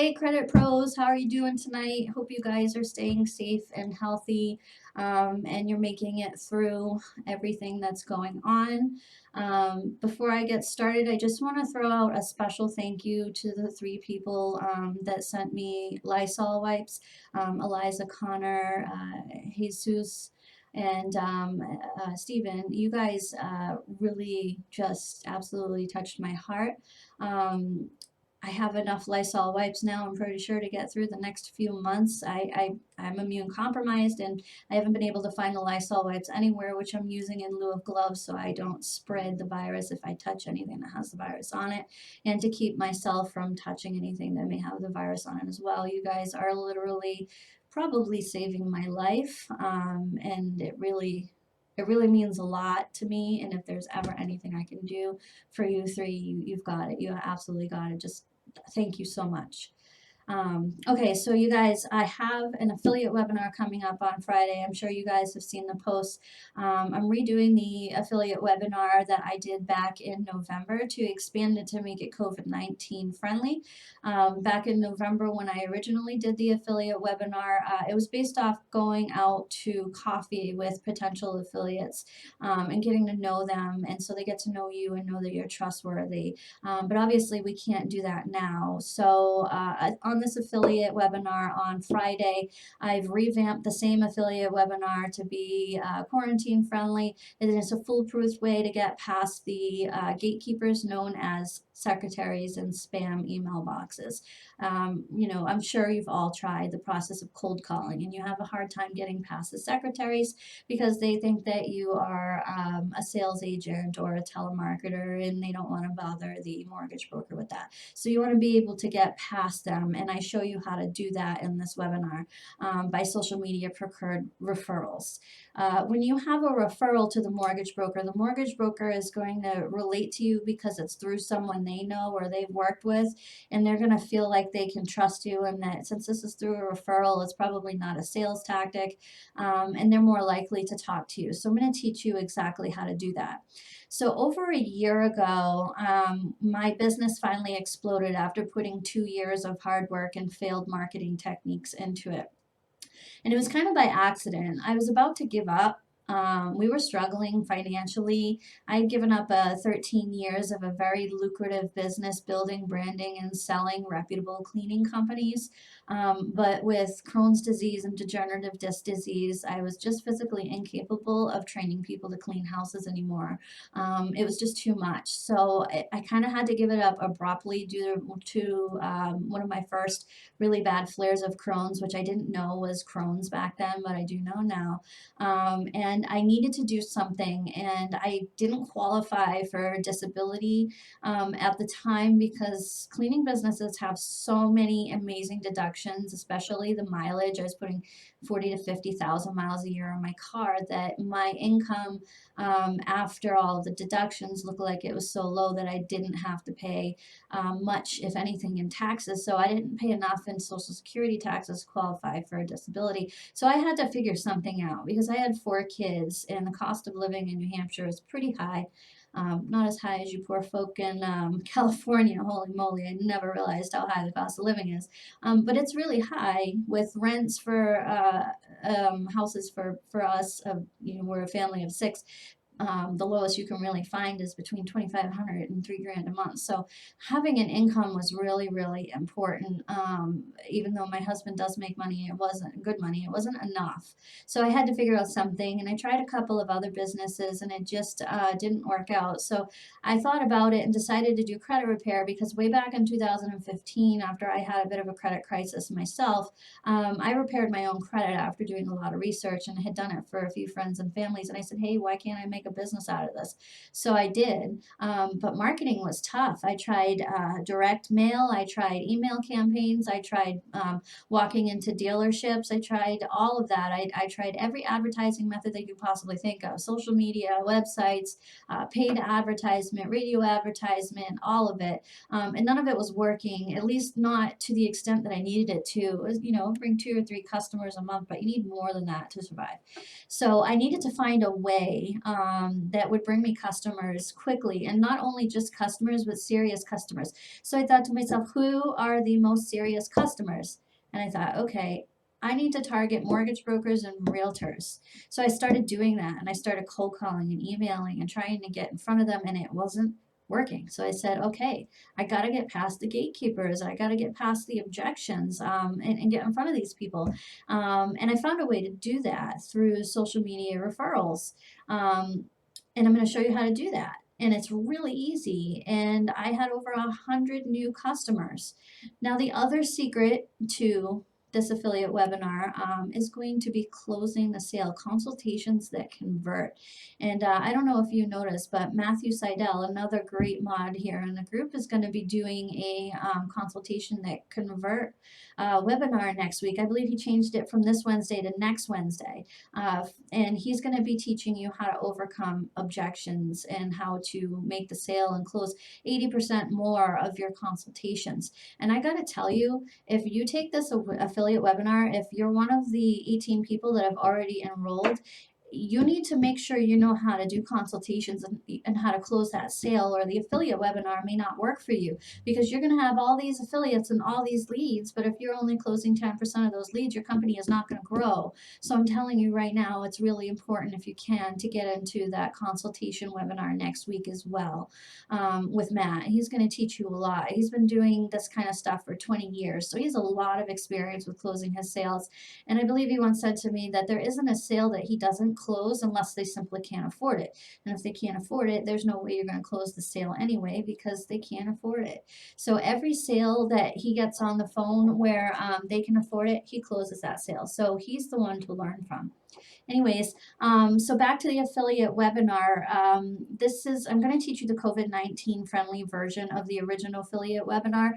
Hey, Credit Pros, how are you doing tonight? Hope you guys are staying safe and healthy, and you're making it through everything that's going on. Before I get started, I just want to throw out a special thank you to the three people that sent me Lysol wipes, Eliza, Connor, Jesus, and Stephen. You guys really just absolutely touched my heart. Um, I have enough Lysol wipes now, I'm pretty sure, to get through the next few months. I'm immune compromised and I haven't been able to find the Lysol wipes anywhere, which I'm using in lieu of gloves so I don't spread the virus if I touch anything that has the virus on it, and to keep myself from touching anything that may have the virus on it as well. You guys are literally probably saving my life, and it really means a lot to me. And if there's ever anything I can do for you three, you've got it. You absolutely got it. Just thank you so much. Okay, so you guys, I have an affiliate webinar coming up on Friday. I'm sure you guys have seen the posts. I'm redoing the affiliate webinar that I did back in November to expand it to make it COVID-19 friendly. Back in November when I originally did the affiliate webinar, it was based off going out to coffee with potential affiliates and getting to know them, and so they get to know you and know that you're trustworthy. But obviously we can't do that now. So on this affiliate webinar on Friday, I've revamped the same affiliate webinar to be quarantine friendly. It is a foolproof way to get past the gatekeepers known as secretaries and spam email boxes. I'm sure you've all tried the process of cold calling and you have a hard time getting past the secretaries because they think that you are a sales agent or a telemarketer and they don't want to bother the mortgage broker with that. So you want to be able to get past them, and I show you how to do that in this webinar by social media procured referrals. When you have a referral to the mortgage broker is going to relate to you because it's through someone they know or they've worked with, and they're going to feel like they can trust you, and that since this is through a referral, it's probably not a sales tactic, and they're more likely to talk to you. So I'm going to teach you exactly how to do that. So over a year ago, my business finally exploded after putting 2 years of hard work and failed marketing techniques into it. And it was kind of by accident. I was about to give up. We were struggling financially. I'd given up 13 years of a very lucrative business building, branding, and selling reputable cleaning companies. But with Crohn's disease and degenerative disc disease, I was just physically incapable of training people to clean houses anymore. It was just too much. So I kind of had to give it up abruptly due to one of my first really bad flares of Crohn's, which I didn't know was Crohn's back then, but I do know now. And I needed to do something, and I didn't qualify for disability at the time because cleaning businesses have so many amazing deductions, especially the mileage. I was putting 40 to 50,000 miles a year on my car, that my income after all of the deductions looked like it was so low that I didn't have to pay much, if anything, in taxes. So I didn't pay enough in Social Security taxes to qualify for a disability. So I had to figure something out because I had 4 kids and the cost of living in New Hampshire is pretty high. Not as high as you poor folk in California. Holy moly, I never realized how high the cost of living is. But it's really high with rents for houses for us. We're a family of 6. The lowest you can really find is between 2,500 and $3,000 a month. So having an income was really, really important. Even though my husband does make money, it wasn't good money. It wasn't enough. So I had to figure out something, and I tried a couple of other businesses, and it just didn't work out. So I thought about it and decided to do credit repair because way back in 2015, after I had a bit of a credit crisis myself, I repaired my own credit after doing a lot of research, and I had done it for a few friends and families. And I said, hey, why can't I make a business out of this? So I did, but marketing was tough. I tried direct mail, I tried email campaigns, I tried walking into dealerships, I tried all of that. I tried every advertising method that you could possibly think of: social media, websites, paid advertisement, radio advertisement, all of it. And none of it was working, at least not to the extent that I needed it to. It was, bring 2 or 3 customers a month, but you need more than that to survive. So I needed to find a way that would bring me customers quickly, and not only just customers, but serious customers. So I thought to myself, who are the most serious customers? And I thought, okay, I need to target mortgage brokers and realtors. So I started doing that, and I started cold calling and emailing and trying to get in front of them, and it wasn't working. So I said, okay, I got to get past the gatekeepers. I got to get past the objections, and get in front of these people. And I found a way to do that through social media referrals. Um, and I'm going to show you how to do that. And it's really easy. And I had over 100 new customers. Now, the other secret to this affiliate webinar is going to be closing the sale, consultations that convert. And I don't know if you noticed, but Matthew Seidel, another great mod here in the group, is going to be doing a consultation that convert webinar next week. I believe he changed it from this Wednesday to next Wednesday. And he's going to be teaching you how to overcome objections and how to make the sale and close 80% more of your consultations. And I got to tell you, if you take this affiliate webinar, if you're one of the 18 people that have already enrolled, you need to make sure you know how to do consultations and how to close that sale, or the affiliate webinar may not work for you, because you're going to have all these affiliates and all these leads, but if you're only closing 10% of those leads, your company is not going to grow. So I'm telling you right now, it's really important, if you can, to get into that consultation webinar next week as well, with Matt. He's going to teach you a lot. He's been doing this kind of stuff for 20 years, so he has a lot of experience with closing his sales. And I believe he once said to me that there isn't a sale that he doesn't close unless they simply can't afford it. And if they can't afford it, there's no way you're going to close the sale anyway, because they can't afford it. So every sale that he gets on the phone where they can afford it, he closes that sale. So he's the one to learn from. Anyways, so back to the affiliate webinar. I'm going to teach you the COVID-19 friendly version of the original affiliate webinar,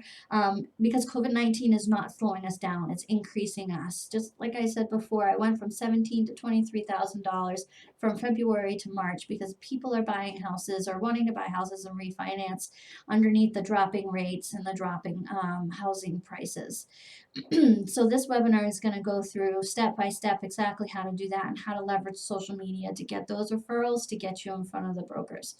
because COVID-19 is not slowing us down, it's increasing us. Just like I said before, I went from $17,000 to $23,000 from February to March, because people are buying houses or wanting to buy houses and refinance underneath the dropping rates and the dropping housing prices. So this webinar is going to go through step by step exactly how to do that and how to leverage social media to get those referrals to get you in front of the brokers.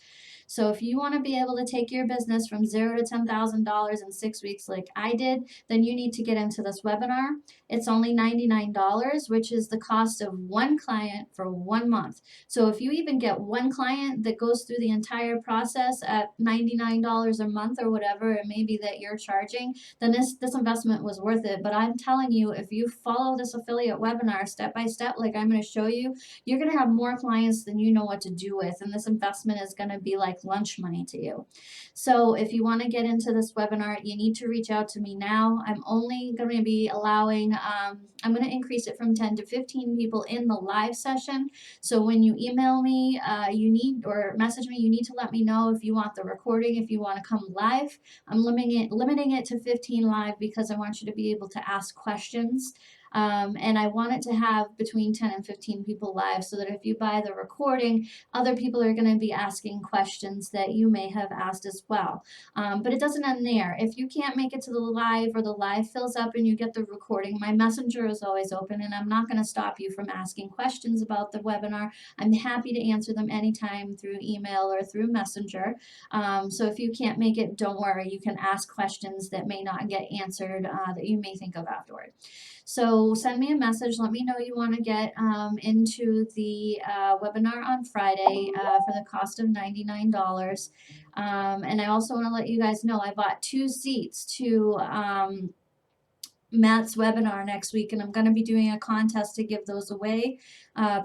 So if you want to be able to take your business from $0 to $10,000 in 6 weeks like I did, then you need to get into this webinar. It's only $99, which is the cost of one client for 1 month. So if you even get one client that goes through the entire process at $99 a month or whatever it may be that you're charging, then this investment was worth it. But I'm telling you, if you follow this affiliate webinar step by step, like I'm going to show you, you're going to have more clients than you know what to do with. And this investment is going to be like lunch money to you. So if you want to get into this webinar, you need to reach out to me now. I'm only going to be allowing, I'm going to increase it from 10 to 15 people in the live session. So when you email me, or message me, you need to let me know if you want the recording, if you want to come live. I'm limiting it to 15 live, because I want you to be able to ask questions. And I want it to have between 10 and 15 people live, so that if you buy the recording, other people are going to be asking questions that you may have asked as well. But it doesn't end there. If you can't make it to the live, or the live fills up and you get the recording, my messenger is always open, and I'm not going to stop you from asking questions about the webinar. I'm happy to answer them anytime through email or through messenger. So if you can't make it, don't worry. You can ask questions that may not get answered, that you may think of afterward. So send me a message. Let me know you want to get into the webinar on Friday for the cost of $99. And I also want to let you guys know I bought 2 seats to Matt's webinar next week, and I'm going to be doing a contest to give those away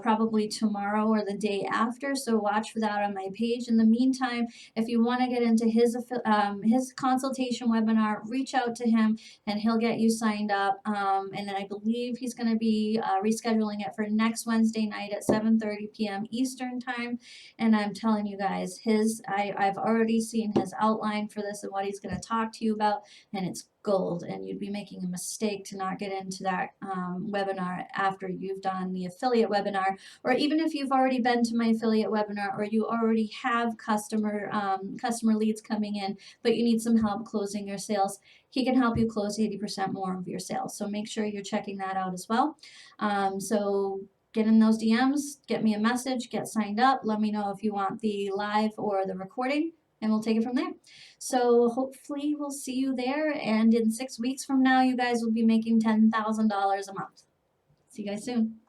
probably tomorrow or the day after, so watch for that on my page. In the meantime, if you want to get into his consultation webinar, reach out to him and he'll get you signed up, and then I believe he's going to be rescheduling it for next Wednesday night at 7:30 p.m. Eastern time. And I'm telling you guys, I've already seen his outline for this and what he's going to talk to you about, and it's gold, and you'd be making a mistake to not get into that webinar after you've done the affiliate webinar, or even if you've already been to my affiliate webinar, or you already have customer leads coming in, but you need some help closing your sales. He can help you close 80% more of your sales. So make sure you're checking that out as well. So get in those DMs, get me a message, get signed up. Let me know if you want the live or the recording, and we'll take it from there. So hopefully we'll see you there. And in 6 weeks from now, you guys will be making $10,000 a month. See you guys soon.